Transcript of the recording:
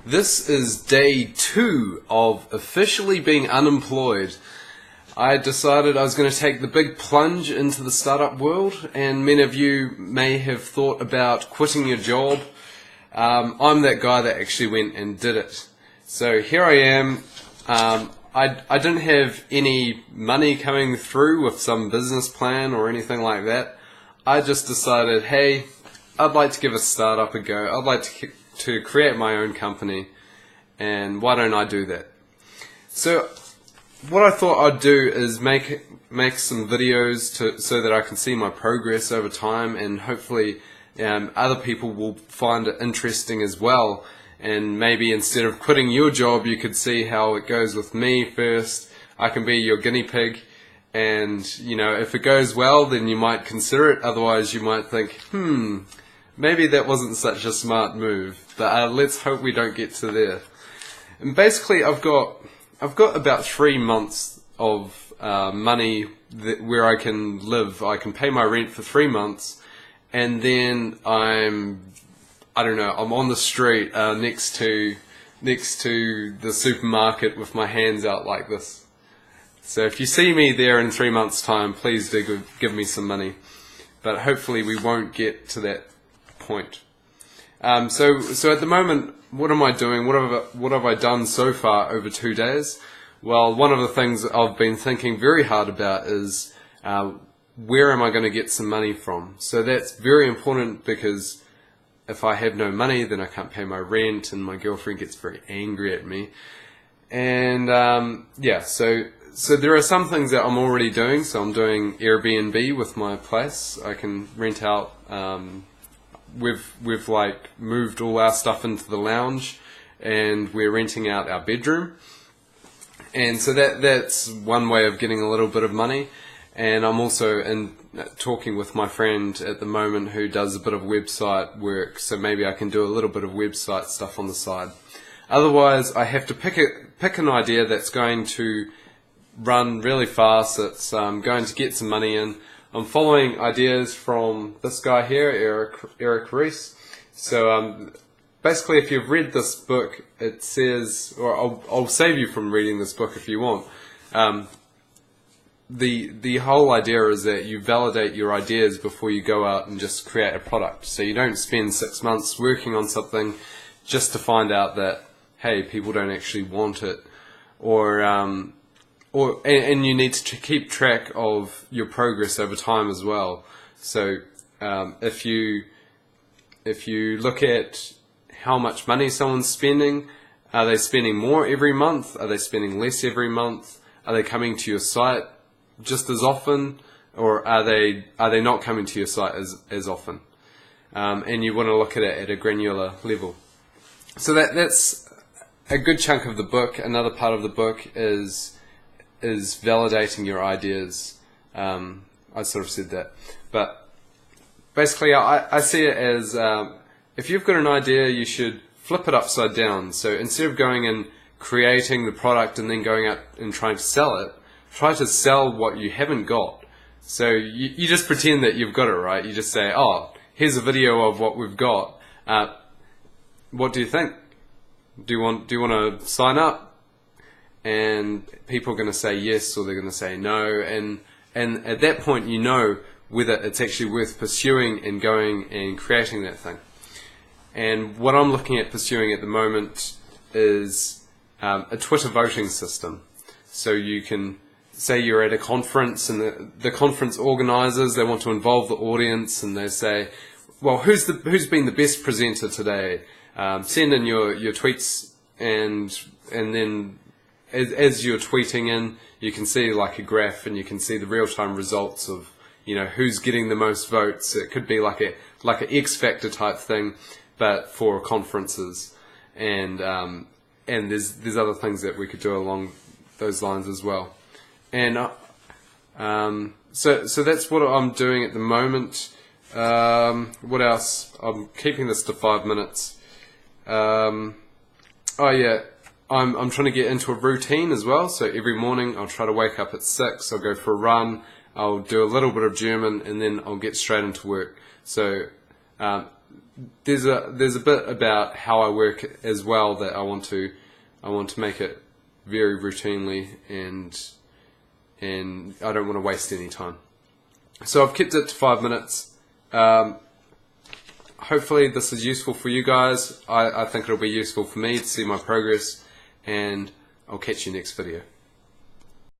This is day 2 of officially being unemployed. I decided I was going to take the big plunge into the startup world, and many of you may have thought about quitting your job. I'm that guy that actually went and did it. So here I am. I didn't have any money coming through with some business plan or anything like that. I just decided, hey, I'd like to give a startup a go. I'd like to create my own company, and why don't I do that? So what I thought I'd do is make some videos so that I can see my progress over time, and hopefully other people will find it interesting as well. And maybe instead of quitting your job, you could see how it goes with me first. I can be your guinea pig, and if it goes well, then you might consider it. Otherwise, you might think, maybe that wasn't such a smart move. But let's hope we don't get to there. And basically, I've got about 3 months of money where I can live. I can pay my rent for 3 months, and then I'm on the street next to the supermarket with my hands out like this. So if you see me there in 3 months' time, please do give me some money. But hopefully we won't get to that point. So at the moment, what am I doing? What have I done so far over 2 days? Well, one of the things I've been thinking very hard about is where am I going to get some money from? So that's very important, because if I have no money, then I can't pay my rent, and my girlfriend gets very angry at me. And so there are some things that I'm already doing. So I'm doing Airbnb with my place. I can rent out. We've moved all our stuff into the lounge, and we're renting out our bedroom. And so that's one way of getting a little bit of money. And I'm also talking with my friend at the moment who does a bit of website work, so maybe I can do a little bit of website stuff on the side. Otherwise, I have to pick an idea that's going to run really fast, that's going to get some money in. I'm following ideas from this guy here, Eric Ries. So basically, if you've read this book, it says, or I'll save you from reading this book if you want. The whole idea is that you validate your ideas before you go out and just create a product. So you don't spend 6 months working on something just to find out that, hey, people don't actually want it, and you need to keep track of your progress over time as well. So if you look at how much money someone's spending, are they spending more every month? Are they spending less every month? Are they coming to your site just as often, or are they not coming to your site as often? And you want to look at it at a granular level. So that's a good chunk of the book. Another part of the book is validating your ideas. I sort of said that, but basically I see it as if you've got an idea, you should flip it upside down. So instead of going and creating the product and then going out and trying to sell it, try to sell what you haven't got. So you just pretend that you've got it, right? You just say, oh, here's a video of what we've got. What do you think? Do you want to sign up? And people are going to say yes, or they're going to say no. And at that point, you know whether it's actually worth pursuing and going and creating that thing. And what I'm looking at pursuing at the moment is a Twitter voting system. So you can say you're at a conference, and the conference organizers, they want to involve the audience, and they say, well, who's been the best presenter today? Send in your tweets, and then as you're tweeting in, you can see like a graph, and you can see the real-time results of who's getting the most votes. It could be like an X Factor type thing, but for conferences, and there's other things that we could do along those lines as well. And so that's what I'm doing at the moment. What else? I'm keeping this to 5 minutes. I'm trying to get into a routine as well. So every morning I'll try to wake up at 6. I'll go for a run. I'll do a little bit of German, and then I'll get straight into work. So there's a bit about how I work as well that I want to make it very routinely, and I don't want to waste any time. So I've kept it to 5 minutes. Hopefully this is useful for you guys. I think it'll be useful for me to see my progress, and I'll catch you next video.